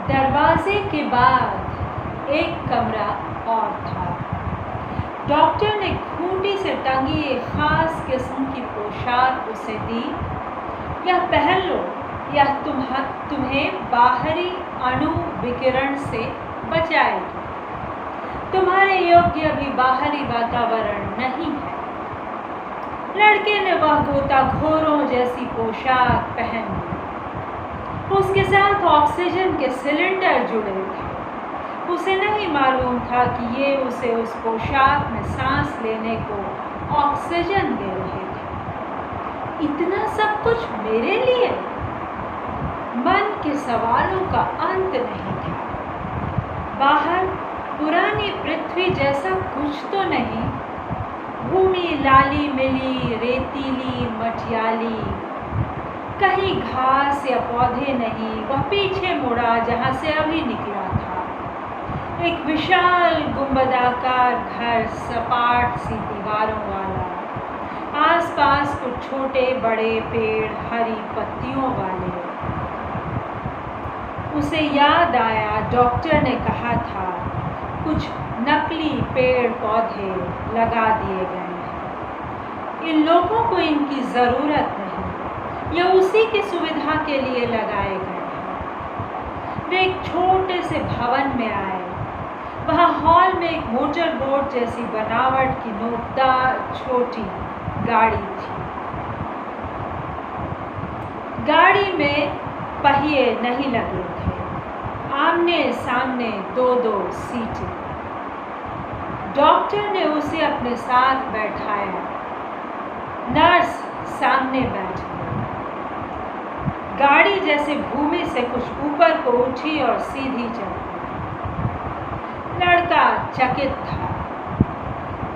दरवाजे के बाद एक कमरा और था। डॉक्टर ने खूंटी से टंगी एक खास किस्म की पोशाक उसे दी। यह पहन लो, यह तुम्हें बाहरी अणु विकिरण से बचाएगी। तुम्हारे योग्य भी बाहरी वातावरण नहीं है। लड़के ने वह गोताखोरों जैसी पोशाक पहन ली। उसके साथ ऑक्सीजन के सिलेंडर जुड़े थे। उसे नहीं मालूम था कि ये उसे उस पोशाक में सांस लेने को ऑक्सीजन दे रहे थे। इतना सब कुछ मेरे लिए? मन के सवालों का अंत नहीं था। बाहर पुरानी पृथ्वी जैसा कुछ तो नहीं। भूमि लाली मिली, रेतीली, मटियाली, कहीं घास या पौधे नहीं। वह पीछे मुड़ा जहाँ से अभी निकला था। एक विशाल गुंबदाकार घर, सपाट सी दीवारों वाला, आसपास कुछ छोटे बड़े पेड़, हरी पत्तियों वाले। उसे याद आया डॉक्टर ने कहा था कुछ नकली पेड़ पौधे लगा दिए गए हैं। इन लोगों को इनकी ज़रूरत नहीं, ये उसी की सुविधा के लिए लगाए गए हैं। वे एक छोटे से भवन में आए। वहाँ हॉल में एक मोटर बोट जैसी बनावट की नोकदार छोटी गाड़ी थी। गाड़ी में पहिए नहीं लगे थे। आमने सामने दो दो सीटें। डॉक्टर ने उसे अपने साथ बैठाया। नर्स सामने बैठ गई। गाड़ी जैसे भूमि से कुछ ऊपर को उठी और सीधी चल गई। लड़का चकित था।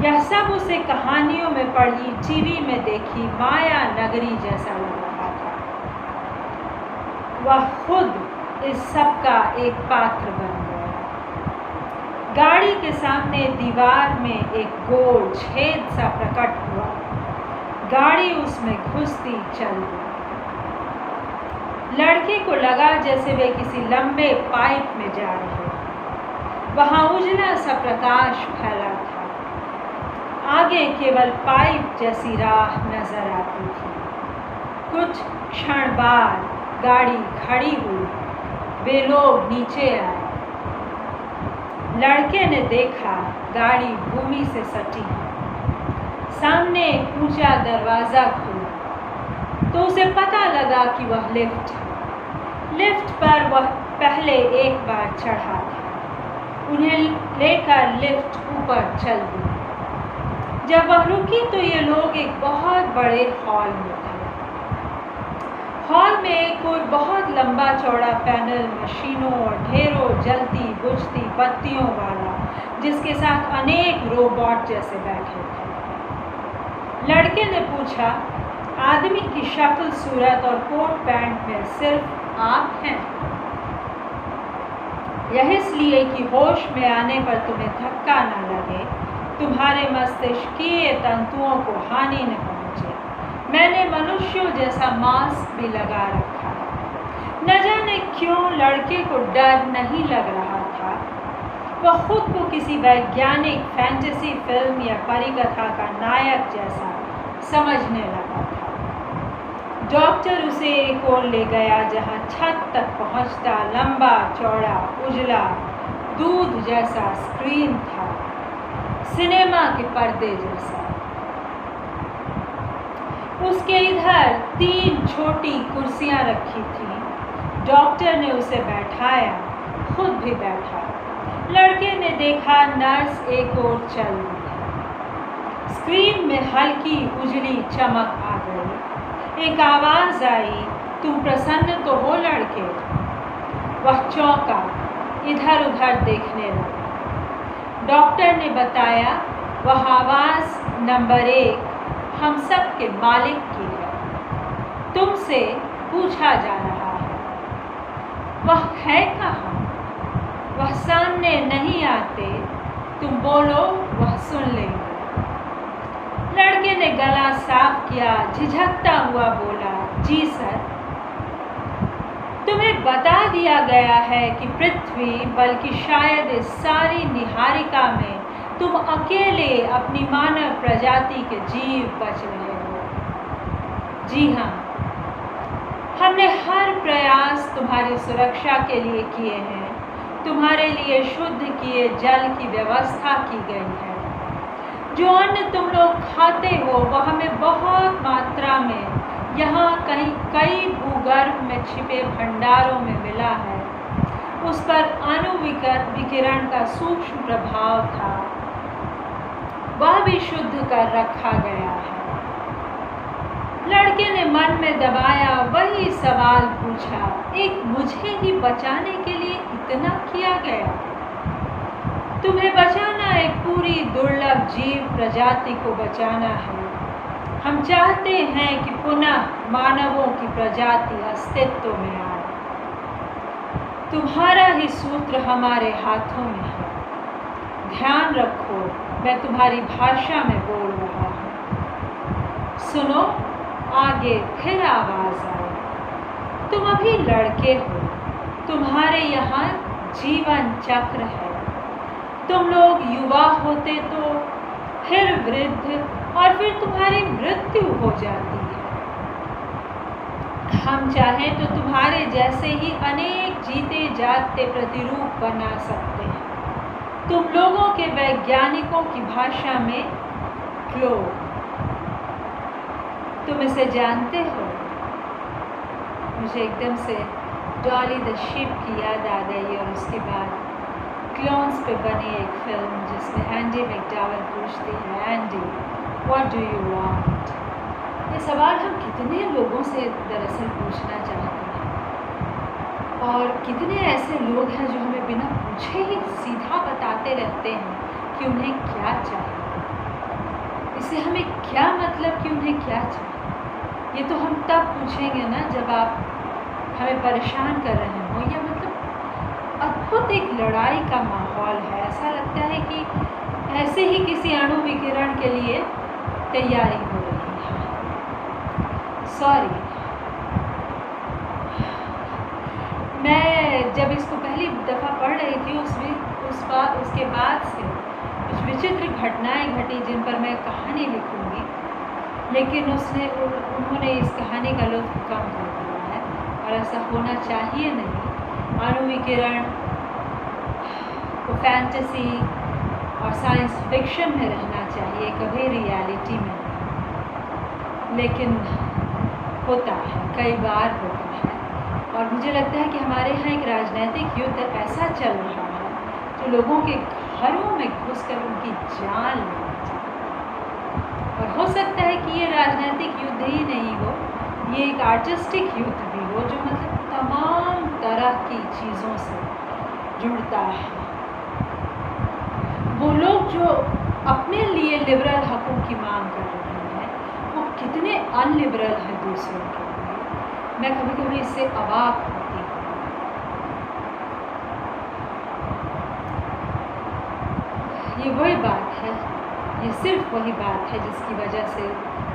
यह सब उसे कहानियों में पढ़ी, टीवी में देखी माया नगरी जैसा लग रहा था। वह खुद इस सब का एक पात्र बन गया। गाड़ी के सामने दीवार में एक गोल छेद सा प्रकट हुआ। गाड़ी उसमें घुसती चल गई। लड़के को लगा जैसे वे किसी लंबे पाइप में जा रहे। वहाँ उजला सा प्रकाश फैला था। आगे केवल पाइप जैसी राह नजर आती थी। कुछ क्षण बाद गाड़ी खड़ी हुई। वे लोग नीचे आए। लड़के ने देखा गाड़ी भूमि से सटी। सामने एक ऊंचा दरवाजा खुला तो उसे पता लगा कि वह लिफ्ट है। लिफ्ट पर वह पहले एक बार चढ़ा था। उन्हें लेकर लिफ्ट ऊपर चल दी। जब वह रुकी तो ये लोग एक बहुत बड़े हॉल में थे। हॉल में एक और बहुत लंबा चौड़ा पैनल मशीनों और ढेरों जलती बुझती बत्तियों वाला, जिसके साथ अनेक रोबोट जैसे बैठे थे। लड़के ने पूछा, आदमी की शक्ल सूरत और कोट पैंट में सिर्फ आप हैं? यह इसलिए कि होश में आने पर तुम्हें धक्का न लगे, तुम्हारे मस्तिष्कीय तंतुओं को हानि न पहुंचे। मैंने मनुष्यों जैसा मास्क भी लगा रखा है। न जाने क्यों लड़के को डर नहीं लग रहा था। वह खुद को किसी वैज्ञानिक फैंटेसी फिल्म या परिकथा का नायक जैसा समझने लगा था। डॉक्टर उसे एक ओर ले गया जहाँ छत तक पहुँचता लंबा चौड़ा उजला दूध जैसा स्क्रीन था, सिनेमा के पर्दे जैसा। उसके इधर 3 छोटी कुर्सियां रखी थीं। डॉक्टर ने उसे बैठाया, खुद भी बैठा। लड़के ने देखा नर्स एक ओर चल दी। स्क्रीन में हल्की उजली चमक आ गई। एक आवाज़ आई, तुम प्रसन्न तो हो लड़के? वह चौंका, इधर उधर देखने लगा। डॉक्टर ने बताया, वह आवाज़ नंबर 1 हम सब के मालिक की है। तुमसे पूछा जा रहा है। वह है कहाँ? वह सामने नहीं आते। तुम बोलो, वह सुन लेंगे। लड़के ने गला साफ किया, झिझकता हुआ बोला, जी सर। तुम्हें बता दिया गया है कि पृथ्वी, बल्कि शायद इस सारी निहारिका में तुम अकेले अपनी मानव प्रजाति के जीव बच रहे हो। जी हाँ, हमने हर प्रयास तुम्हारी सुरक्षा के लिए किए हैं। तुम्हारे लिए शुद्ध किए जल की व्यवस्था की गई है। जो अन्न तुम लोग खाते हो वह हमें बहुत मात्रा में यहाँ कई भूगर्भ में छिपे भंडारों में मिला है। उस पर अणु विकिरण का सूक्ष्म प्रभाव था, वह भी शुद्ध कर रखा गया है। लड़के ने मन में दबाया वही सवाल पूछा, एक मुझे ही बचाने के लिए इतना किया गया? तुम्हें बचाना एक पूरी दुर्लभ जीव प्रजाति को बचाना है। हम चाहते हैं कि पुनः मानवों की प्रजाति अस्तित्व में आए। तुम्हारा ही सूत्र हमारे हाथों में है। ध्यान रखो, मैं तुम्हारी भाषा में बोल रहा हूँ। सुनो, आगे फिर आवाज आई। तुम अभी लड़के हो, तुम्हारे यहाँ जीवन चक्र है। तुम लोग युवा होते तो फिर वृद्ध और फिर तुम्हारी मृत्यु हो जाती है। हम चाहें तो तुम्हारे जैसे ही अनेक जीते जागते प्रतिरूप बना सकते हैं। तुम लोगों के वैज्ञानिकों की भाषा में क्लो। तुम इसे जानते हो? मुझे एकदम से डॉली द शिप की याद आ गई और उसके बाद क्लोन्स पे बनी एक फिल्म जिसमें एंडी मैकडॉवेल पूछती है, Andy what do you want? ये सवाल हम कितने लोगों से दरअसल पूछना चाहते हैं, और कितने ऐसे लोग हैं जो हमें बिना पूछे ही सीधा बताते रहते हैं कि उन्हें क्या चाहिए। इससे हमें क्या मतलब कि उन्हें क्या चाहिए? ये तो हम तब पूछेंगे ना जब आप हमें परेशान कर रहे हो, या मतलब अद्भुत एक लड़ाई का माहौल है। ऐसा लगता है कि ऐसे ही किसी अणु विकिरण के लिए तैयारी हो रही है। सॉरी, मैं जब इसको पहली दफ़ा पढ़ रही थी उसके बाद से कुछ विचित्र घटनाएं घटी जिन पर मैं कहानी लिखूंगी, लेकिन उन्होंने इस कहानी का लुत्फ़ कम कर दिया है, और ऐसा होना चाहिए नहीं। अणु विकिरण को फैंटेसी और साइंस फिक्शन में रहना चाहिए, कभी रियलिटी में नहीं। लेकिन होता है, कई बार होता है, और मुझे लगता है कि हमारे यहाँ एक राजनीतिक युद्ध ऐसा चल रहा है जो लोगों के घरों में घुसकर उनकी जान लेना चाहिए। और हो सकता है कि ये राजनीतिक युद्ध ही नहीं हो, ये एक आर्टिस्टिक युद्ध भी हो, जो मतलब तमाम तरह की चीज़ों से जुड़ता है। वो लोग जो अपने लिए लिबरल हकों की मांग कर रहे हैं, वो कितने अनलिबरल हैं दूसरों के लिए। मैं कभी कभी इससे अवाक होती हूँ। ये वही बात है, ये सिर्फ वही बात है जिसकी वजह से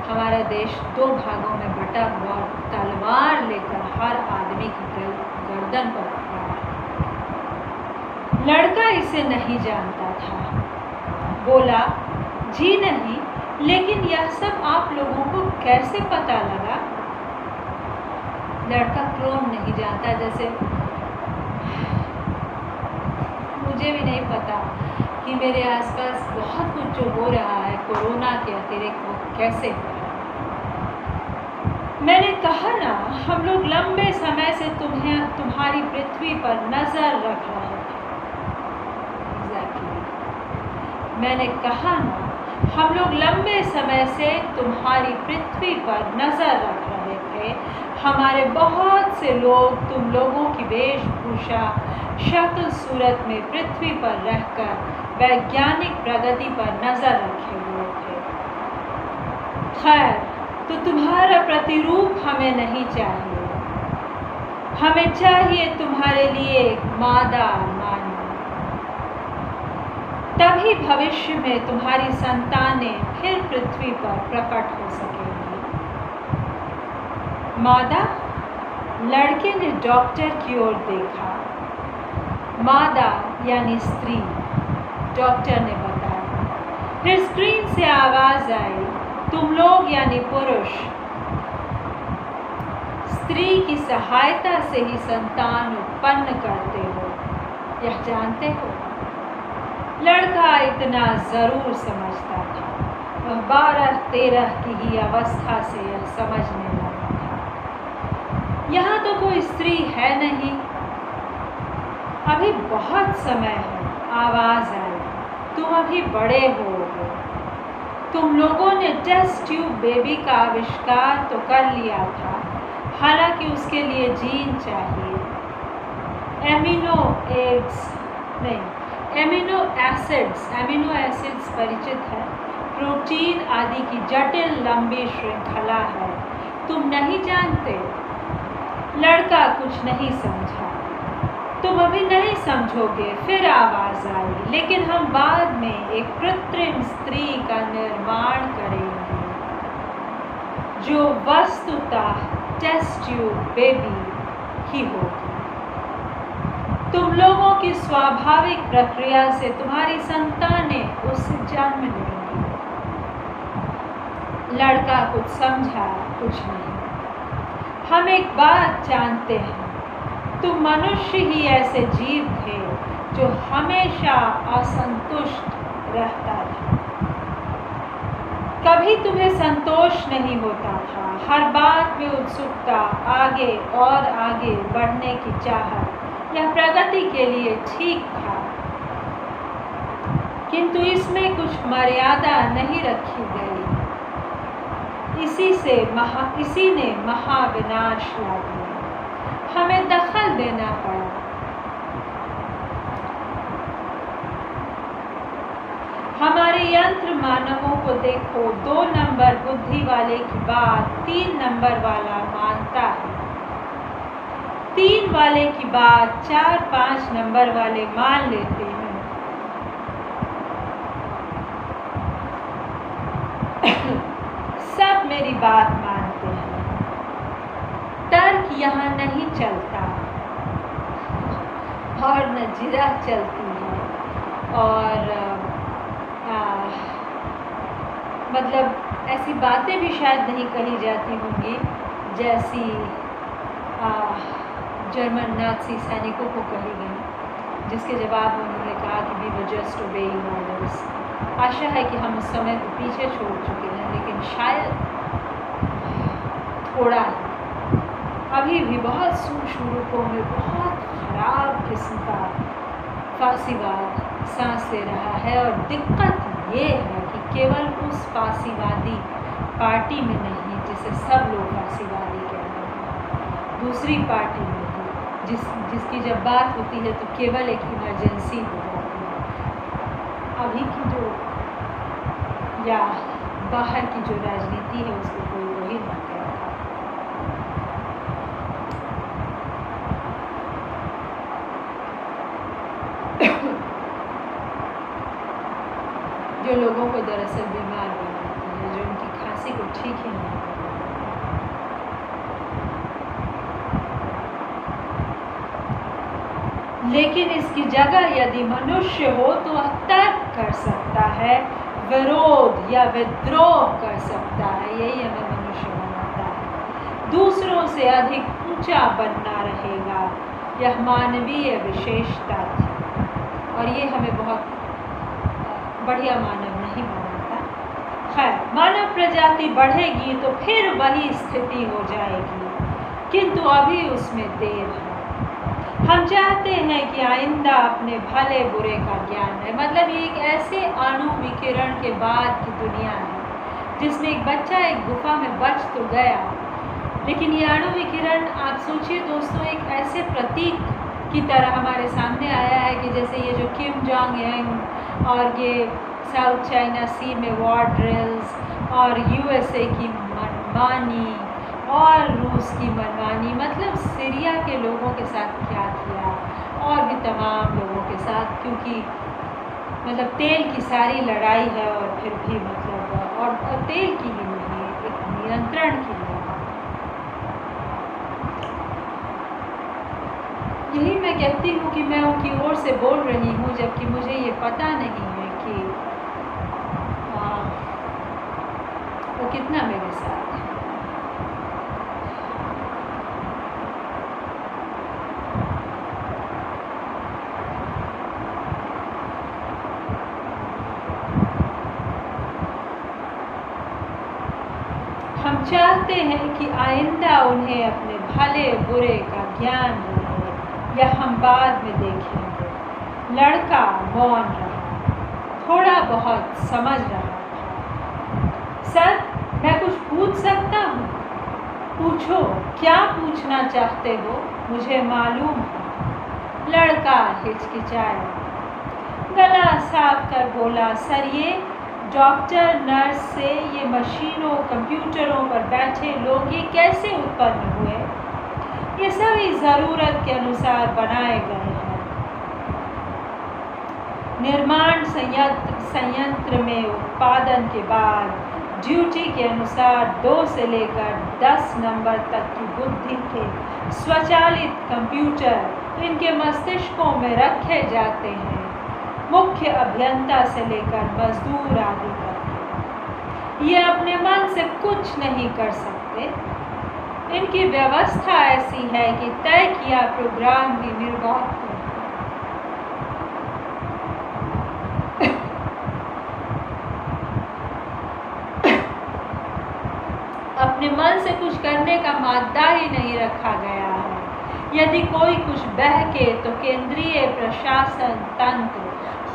हमारा देश दो भागों में बटा हुआ और तलवार लेकर हर आदमी की गर्दन पर खड़ा है। लड़का इसे नहीं जानता था। बोला, जी नहीं, लेकिन यह सब आप लोगों को कैसे पता लगा? लड़का क्रोम नहीं जानता, जैसे मुझे भी नहीं पता कि मेरे आसपास बहुत कुछ जो हो रहा है कोरोना के अतिरिक्त, वो कैसे हो रहा है। मैंने कहा ना, हम लोग लंबे समय से तुम्हारी पृथ्वी पर नज़र रख रहे थे। मैंने कहा ना, हम लोग लंबे समय से तुम्हारी पृथ्वी पर नज़र रख रहे थे। हमारे बहुत से लोग तुम लोगों की वेशभूषा, शक्ल सूरत में पृथ्वी पर रहकर वैज्ञानिक प्रगति पर नज़र रखे हुए थे। खैर, तो तुम्हारा प्रतिरूप हमें नहीं चाहिए। हमें चाहिए तुम्हारे लिए एक मादा मानव। तभी भविष्य में तुम्हारी संतानें फिर पृथ्वी पर प्रकट हो सकेंगी। मादा? लड़के ने डॉक्टर की ओर देखा। मादा यानी स्त्री, डॉक्टर ने बताया। फिर स्क्रीन से आवाज आई, तुम लोग यानी पुरुष स्त्री की सहायता से ही संतान उत्पन्न करते हो, यह जानते हो? लड़का इतना जरूर समझता था। वह 12-13 की ही अवस्था से यह समझने लगा था। यहाँ तो कोई स्त्री है नहीं, अभी बहुत समय है। आवाज आई, तुम अभी बड़े होगे। तुम लोगों ने टेस्ट ट्यूब बेबी का आविष्कार तो कर लिया था, हालांकि उसके लिए जीन चाहिए। एमिनो एसिड्स परिचित है। प्रोटीन आदि की जटिल लंबी श्रृंखला है। तुम नहीं जानते? लड़का कुछ नहीं समझा। तुम अभी नहीं समझोगे। फिर आवाज आई, लेकिन हम बाद में एक कृत्रिम स्त्री का निर्माण करेंगे जो वस्तुतः टेस्ट ट्यूब बेबी ही होगी। तुम लोगों की स्वाभाविक प्रक्रिया से तुम्हारी संतानें उससे जन्म लेंगी। लड़का कुछ समझा, कुछ नहीं। हम एक बात जानते हैं, तुम मनुष्य ही ऐसे जीव थे जो हमेशा असंतुष्ट रहता था। कभी तुम्हें संतोष नहीं होता था। हर बात में उत्सुकता, आगे और आगे बढ़ने की चाहत, यह प्रगति के लिए ठीक था, किंतु इसमें कुछ मर्यादा नहीं रखी गई। इसी ने महाविनाश ला दिया। हमें दखल देना पड़ा। हमारे यंत्र मानवों को देखो, 2 नंबर बुद्धि वाले की बात 3 नंबर वाला मानता है। 3 वाले की बात 4-5 नंबर वाले मान लेते हैं। सब मेरी बात मानते हैं। तर्क यहाँ नहीं चलता और न जिरा चलती है, और मतलब ऐसी बातें भी शायद नहीं कही जाती होंगी जैसी जर्मन नाज़ी सैनिकों को कही गई, जिसके जवाब में उन्होंने कहा कि we were just obeying orders. आशा है कि हम उस समय को पीछे छोड़ चुके हैं, लेकिन शायद थोड़ा अभी भी बहुत सूक्ष्म रूपों में बहुत खराब किस्म का फांसीवाद सांस ले रहा है। और दिक्कत ये है कि केवल उस फांसीवादी पार्टी में नहीं जिसे सब लोग फांसीवादी कहते हैं, दूसरी पार्टी में भी जिसकी जब बात होती है तो केवल एक इमरजेंसी हो जाती है। अभी की जो या बाहर की जो राजनीति है उसको कोई वही नहीं कहता। जो लोगों को दरअसल बीमार बनाती है, जो उनकी खांसी को ठीक ही नहीं करती। लेकिन इसकी जगह यदि मनुष्य हो तो वह तर्क कर सकता है, विरोध या विद्रोह कर सकता है। यही हमें मनुष्य बनाता है। दूसरों से अधिक ऊंचा बनना रहेगा, यह मानवीय विशेषता थी, और ये हमें बहुत बढ़िया मानव नहीं बनाता। खैर, मानव प्रजाति बढ़ेगी तो फिर वही स्थिति हो जाएगी, किंतु अभी उसमें देर है। हम चाहते हैं कि आइंदा अपने भले बुरे का ज्ञान है। मतलब ये एक ऐसे अणु विकिरण के बाद की दुनिया है जिसमें एक बच्चा एक गुफा में बच तो गया, लेकिन ये अणु विकिरण, आप सोचिए दोस्तों, एक ऐसे प्रतीक की तरह हमारे सामने आया है कि जैसे ये जो किम जोंग उन और ये साउथ चाइना सी में वॉर ड्रिल्स और यूएसए की मनमानी और रूस की मनमानी, मतलब सीरिया के लोगों के साथ क्या किया और भी तमाम लोगों के साथ, क्योंकि मतलब तेल की सारी लड़ाई है और फिर भी मतलब और तेल की ही नहीं, एक नियंत्रण की कहती हूँ कि मैं उनकी ओर से बोल रही हूँ, जबकि मुझे ये पता नहीं है कि वो कितना मेरे साथ है। हम चाहते हैं कि आइंदा उन्हें अपने भले बुरे का ज्ञान रहे, या हम बाद में देखेंगे। लड़का मौन रहा, थोड़ा बहुत समझ रहा था। सर, मैं कुछ पूछ सकता हूँ? पूछो, क्या पूछना चाहते हो? मुझे मालूम है। लड़का हिचकिचाया, गला साफ कर बोला, सर, ये डॉक्टर, नर्स से ये मशीनों, कंप्यूटरों पर बैठे लोग ये कैसे उत्पन्न हुए? ये सभी ज़रूरत के अनुसार बनाए गए हैं। निर्माण संयंत्र में उत्पादन के बाद ड्यूटी के अनुसार 2 से लेकर 10 नंबर तक की बुद्धि के स्वचालित कंप्यूटर इनके मस्तिष्कों में रखे जाते हैं। मुख्य अभियंता से लेकर मजदूर आदि तक ये अपने मन से कुछ नहीं कर सकते। इनकी व्यवस्था ऐसी है कि तय किया प्रोग्राम की निर्वाह अपने मन से कुछ करने का मादा ही नहीं रखा गया है। यदि कोई कुछ बहके तो केंद्रीय प्रशासन तंत्र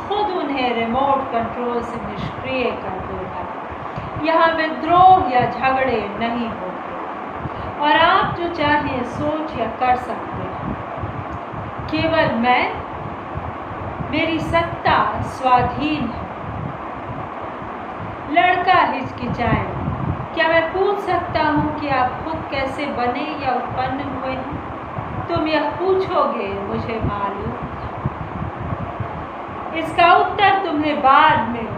खुद उन्हें रिमोट कंट्रोल से निष्क्रिय कर देगा। यहाँ विद्रोह या झगड़े नहीं होते और आप जो चाहें सोच या कर सकते हैं। केवल मेरी सत्ता स्वाधीन है। लड़का हिचकिचाए, क्या मैं पूछ सकता हूँ कि आप खुद कैसे बने या उत्पन्न हुए हैं? तुम यह पूछोगे, मुझे मालूम था। इसका उत्तर तुम्हें बाद में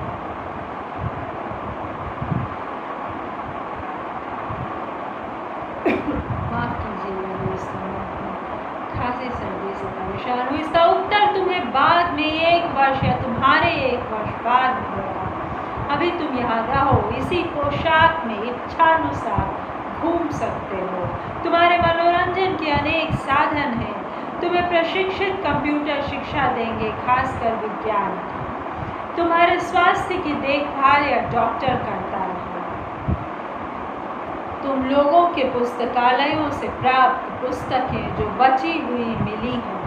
माफ कीजिएगा दोस्तों, खांसी सर्दी से परेशान हूँ। इसका उत्तर तुम्हें बाद में 1 वर्ष या तुम्हारे 1 वर्ष बाद में होगा। अभी तुम यहाँ रहो, इसी पोशाक में इच्छानुसार घूम सकते हो। तुम्हारे मनोरंजन के अनेक साधन हैं। तुम्हें प्रशिक्षित कंप्यूटर शिक्षा देंगे, खासकर विज्ञान की। तुम्हारे स्वास्थ्य की देखभाल या डॉक्टर करता है। तुम लोगों के पुस्तकालयों से प्राप्त पुस्तकें जो बची हुई मिली हैं,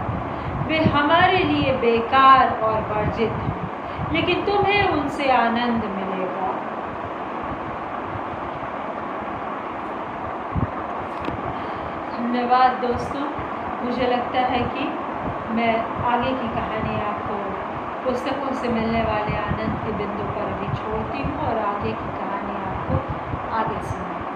वे हमारे लिए बेकार और वर्जित हैं, लेकिन तुम्हें उनसे आनंद मिलेगा। धन्यवाद दोस्तों। मुझे लगता है कि मैं आगे की कहानी आपको पुस्तकों से मिलने वाले आनंद के बिंदु पर अभी छोड़ती हूँ और आगे की कहानी आपको आगे सुनाऊँ।